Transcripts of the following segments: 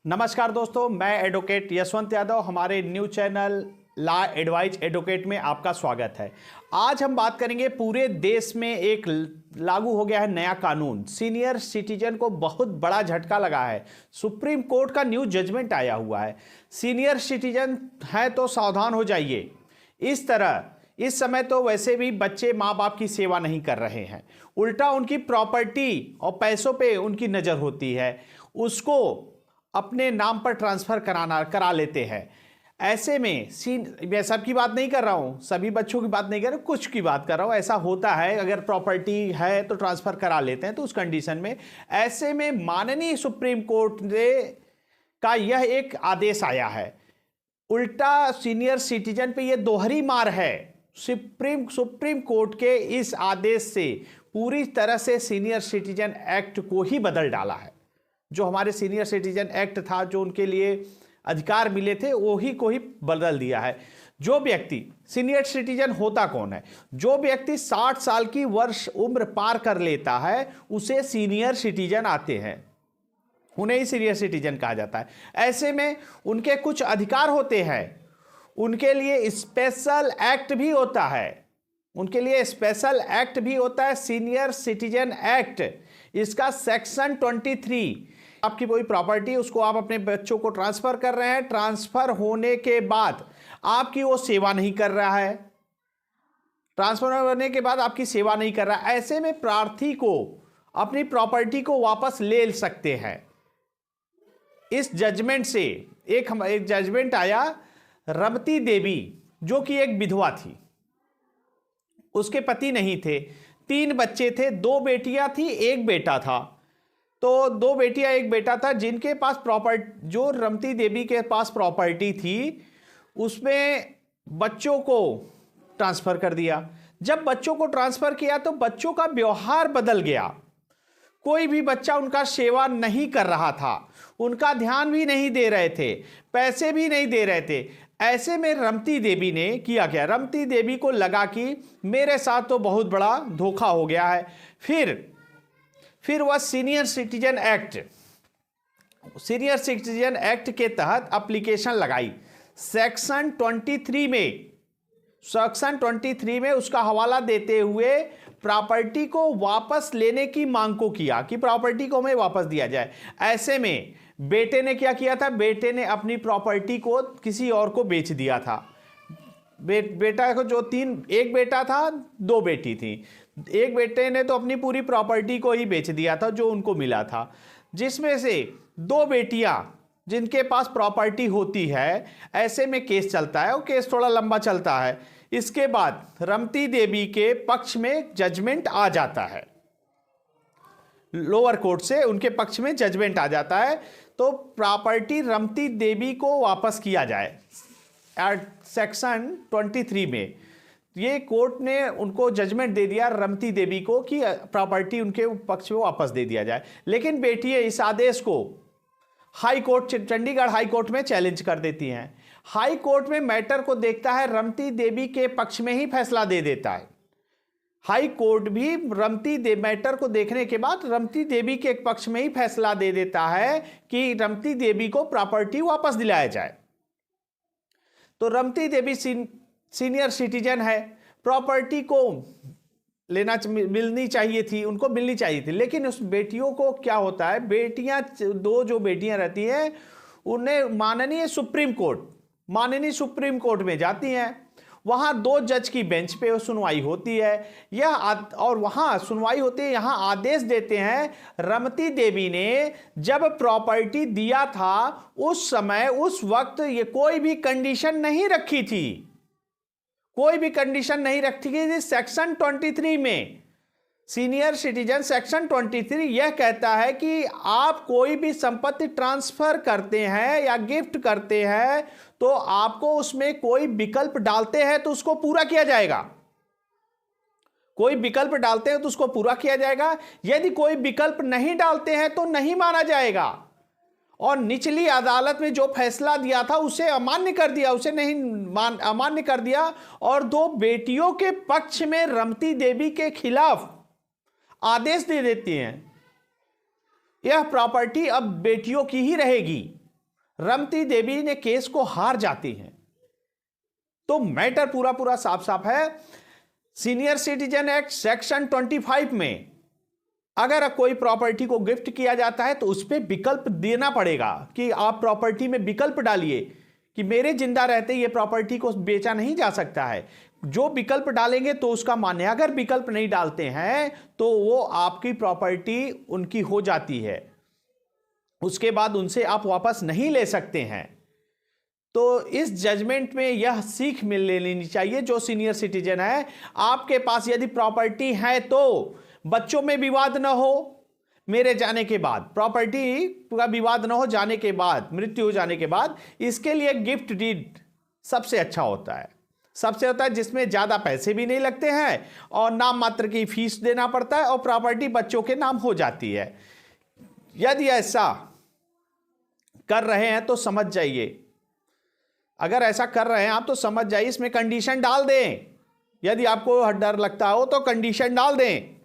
नमस्कार दोस्तों, मैं एडवोकेट यशवंत यादव। हमारे new channel law advise advocate में आपका स्वागत है। आज हम बात करेंगे, पूरे देश में एक लागू हो गया है नया कानून। सीनियर सिटीजन को बहुत बड़ा झटका लगा है। सुप्रीम कोर्ट का न्यू जजमेंट आया हुआ है। सीनियर सिटीजन है तो सावधान हो जाइए। इस समय तो वैसे भी बच्चे माँ बाप की सेवा नहीं कर रहे हैं, उल्टा उनकी प्रॉपर्टी और पैसों पे उनकी नज़र होती है, उसको अपने नाम पर ट्रांसफ़र करा लेते हैं। ऐसे में मैं सबकी बात नहीं कर रहा हूँ, सभी बच्चों की बात नहीं कर रहा हूँ, कुछ की बात कर रहा हूँ। ऐसा होता है, अगर प्रॉपर्टी है तो ट्रांसफ़र करा लेते हैं। तो उस कंडीशन में ऐसे में माननीय सुप्रीम कोर्ट का यह एक आदेश आया है। उल्टा सीनियर सिटीजन पे यह दोहरी मार है। सुप्रीम कोर्ट के इस आदेश से पूरी तरह से सीनियर सिटीजन एक्ट को ही बदल डाला है। जो हमारे सीनियर सिटीजन एक्ट था, जो उनके लिए अधिकार मिले थे, वही को ही बदल दिया है। जो व्यक्ति सीनियर सिटीजन होता कौन है? जो व्यक्ति 60 साल की वर्ष उम्र पार कर लेता है उसे सीनियर सिटीजन आते हैं, उन्हें ही सीनियर सिटीजन कहा जाता है। ऐसे में उनके कुछ अधिकार होते हैं, उनके लिए स्पेशल एक्ट भी होता है। उनके लिए स्पेशल एक्ट भी होता है, सीनियर सिटीजन एक्ट। इसका सेक्शन 23, आपकी कोई प्रॉपर्टी, उसको आप अपने बच्चों को ट्रांसफ़र कर रहे हैं, ट्रांसफ़र होने के बाद आपकी वो सेवा नहीं कर रहा है, ट्रांसफ़र होने के बाद आपकी सेवा नहीं कर रहा है। ऐसे में प्रार्थी को अपनी प्रॉपर्टी को वापस ले सकते हैं। इस जजमेंट से एक जजमेंट आया, रमती देवी जो कि एक विधवा थी, उसके पति नहीं थे, 3 बच्चे थे, 2 बेटियां थी, 1 बेटा था। तो 2 बेटियां 1 बेटा था, जिनके पास प्रॉपर्टी, जो रमती देवी के पास प्रॉपर्टी थी, उसमें बच्चों को ट्रांसफ़र कर दिया। जब बच्चों को ट्रांसफ़र किया तो बच्चों का व्यवहार बदल गया। कोई भी बच्चा उनका सेवा नहीं कर रहा था, उनका ध्यान भी नहीं दे रहे थे, पैसे भी नहीं दे रहे थे। ऐसे में रमती देवी ने किया क्या? रमती देवी को लगा कि मेरे साथ तो बहुत बड़ा धोखा हो गया है। फिर वह सीनियर सिटीजन एक्ट के तहत एप्लीकेशन लगाई। सेक्शन 23 में उसका हवाला देते हुए प्रॉपर्टी को वापस लेने की मांग को किया कि प्रॉपर्टी को हमें वापस दिया जाए। ऐसे में बेटे ने क्या किया था? बेटे ने अपनी प्रॉपर्टी को किसी और को बेच दिया था। बेटा को जो 1 बेटा था, 2 बेटी थी। एक बेटे ने तो अपनी पूरी प्रॉपर्टी को ही बेच दिया था जो उनको मिला था, जिसमें से 2 बेटियां जिनके पास प्रॉपर्टी होती है। ऐसे में केस चलता है, वो केस थोड़ा लंबा चलता है। इसके बाद रमती देवी के पक्ष में जजमेंट आ जाता है, लोअर कोर्ट से उनके पक्ष में जजमेंट आ जाता है, तो प्रॉपर्टी रमती देवी को वापस किया जाए। सेक्शन 23 में ये कोर्ट ने उनको जजमेंट दे दिया रमती देवी को कि प्रॉपर्टी उनके पक्ष में वापस दे दिया जाए। लेकिन बेटियां इस आदेश को high court, Chandigarh high court में चैलेंज कर देती हैं। हाई कोर्ट में मैटर को देखता है, रमती देवी के पक्ष में ही फैसला दे देता है। हाई कोर्ट भी मैटर को देखने के बाद रमती देवी के पक्ष में ही फैसला दे देता है कि रमती देवी को प्रॉपर्टी वापस दिलाया जाए। तो रमती देवी सीनियर सिटीजन है, प्रॉपर्टी को मिलनी चाहिए थी, उनको मिलनी चाहिए थी। लेकिन उस बेटियों को क्या होता है, बेटियां 2 जो बेटियां रहती हैं, उन्हें माननीय सुप्रीम कोर्ट में जाती हैं। वहां 2 जज की बेंच पे सुनवाई होती है। और वहां सुनवाई होती है, यहां आदेश देते हैं, रमती देवी ने जब प्रॉपर्टी दिया था उस समय, उस वक्त ये कोई भी कंडीशन नहीं रखी थी, कोई भी कंडीशन नहीं रखी थी। सेक्शन 23 में सीनियर सिटीजन सेक्शन 23 यह कहता है कि आप कोई भी संपत्ति ट्रांसफर करते हैं या गिफ्ट करते हैं तो आपको उसमें कोई विकल्प डालते हैं तो उसको पूरा किया जाएगा। कोई विकल्प डालते हैं तो उसको पूरा किया जाएगा। यदि कोई विकल्प नहीं डालते हैं तो नहीं माना जाएगा। और निचली अदालत में जो फैसला दिया था उसे अमान्य कर दिया, उसे नहीं अमान्य कर दिया। और 2 बेटियों के पक्ष में रमती देवी के खिलाफ आदेश दे देती हैं। यह प्रॉपर्टी अब बेटियों की ही रहेगी। रमती देवी ने केस को हार जाती हैं। तो मैटर पूरा पूरा साफ साफ है। सीनियर सिटीजन एक्ट सेक्शन 25 में अगर कोई प्रॉपर्टी को गिफ्ट किया जाता है तो उस पर विकल्प देना पड़ेगा कि आप प्रॉपर्टी में विकल्प डालिए कि मेरे जिंदा रहते ये प्रॉपर्टी को बेचा नहीं जा सकता है। जो विकल्प डालेंगे तो उसका मान्य है। अगर विकल्प नहीं डालते हैं तो वो आपकी प्रॉपर्टी उनकी हो जाती है, उसके बाद उनसे आप वापस नहीं ले सकते हैं। तो इस जजमेंट में यह सीख मिल लेनी चाहिए जो सीनियर सिटीजन है। आपके पास यदि प्रॉपर्टी है तो बच्चों में विवाद न हो, मेरे जाने के बाद प्रॉपर्टी का विवाद न हो जाने के बाद, मृत्यु हो जाने के बाद, इसके लिए गिफ्ट डीड सबसे अच्छा होता है। सबसे होता है जिसमें ज़्यादा पैसे भी नहीं लगते हैं और नाम मात्र की फीस देना पड़ता है और प्रॉपर्टी बच्चों के नाम हो जाती है। यदि ऐसा कर रहे हैं तो समझ जाइए, अगर ऐसा कर रहे हैं आप तो समझ जाइए इसमें कंडीशन डाल दें। यदि आपको डर लगता हो तो कंडीशन डाल दें,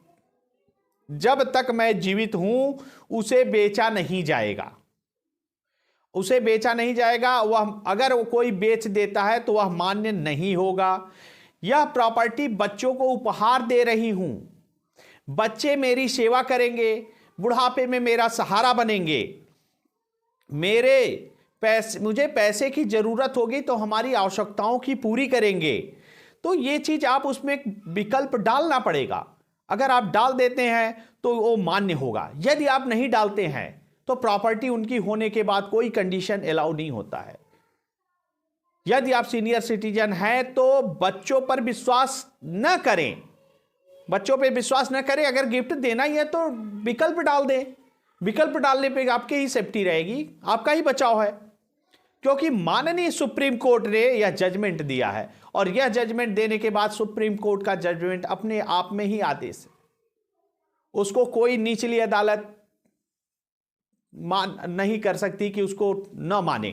जब तक मैं जीवित हूं उसे बेचा नहीं जाएगा, उसे बेचा नहीं जाएगा। वह अगर कोई बेच देता है तो वह मान्य नहीं होगा। यह प्रॉपर्टी बच्चों को उपहार दे रही हूं, बच्चे मेरी सेवा करेंगे, बुढ़ापे में मेरा सहारा बनेंगे, मुझे पैसे की जरूरत होगी तो हमारी आवश्यकताओं की पूरी करेंगे। तो ये चीज आप उसमें विकल्प डालना पड़ेगा। अगर आप डाल देते हैं तो वो मान्य होगा। यदि आप नहीं डालते हैं तो प्रॉपर्टी उनकी होने के बाद कोई कंडीशन अलाउ नहीं होता है। यदि आप सीनियर सिटीजन हैं तो बच्चों पर विश्वास न करें, बच्चों पे विश्वास न करें। अगर गिफ्ट देना ही है तो विकल्प डाल दें। विकल्प डालने पे आपकी ही सेफ्टी रहेगी, आपका ही बचाव है, क्योंकि माननीय सुप्रीम कोर्ट ने यह जजमेंट दिया है और यह जजमेंट देने के बाद सुप्रीम कोर्ट का जजमेंट अपने आप में ही आदेश है, उसको कोई निचली अदालत मान नहीं कर सकती कि उसको न माने।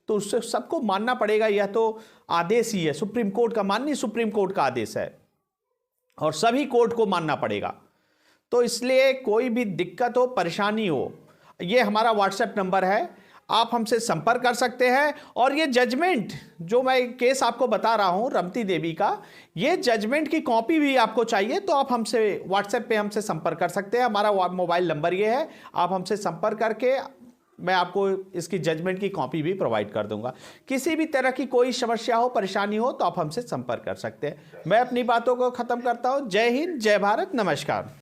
तो उससे सबको मानना पड़ेगा, यह तो आदेश ही है सुप्रीम कोर्ट का, माननीय सुप्रीम कोर्ट का आदेश है और सभी कोर्ट को मानना पड़ेगा। तो इसलिए कोई भी दिक्कत हो, परेशानी हो, ये हमारा व्हाट्सएप नंबर है, आप हमसे संपर्क कर सकते हैं। और ये जजमेंट जो मैं केस आपको बता रहा हूं रमती देवी का, ये जजमेंट की कॉपी भी आपको चाहिए तो आप हमसे व्हाट्सएप पे हमसे संपर्क कर सकते हैं। हमारा मोबाइल नंबर ये है, आप हमसे संपर्क करके मैं आपको इसकी जजमेंट की कॉपी भी प्रोवाइड कर दूंगा। किसी भी तरह की कोई समस्या हो, परेशानी हो तो आप हमसे संपर्क कर सकते हैं। मैं अपनी बातों को खत्म करता हूं। जय हिंद, जय भारत, नमस्कार।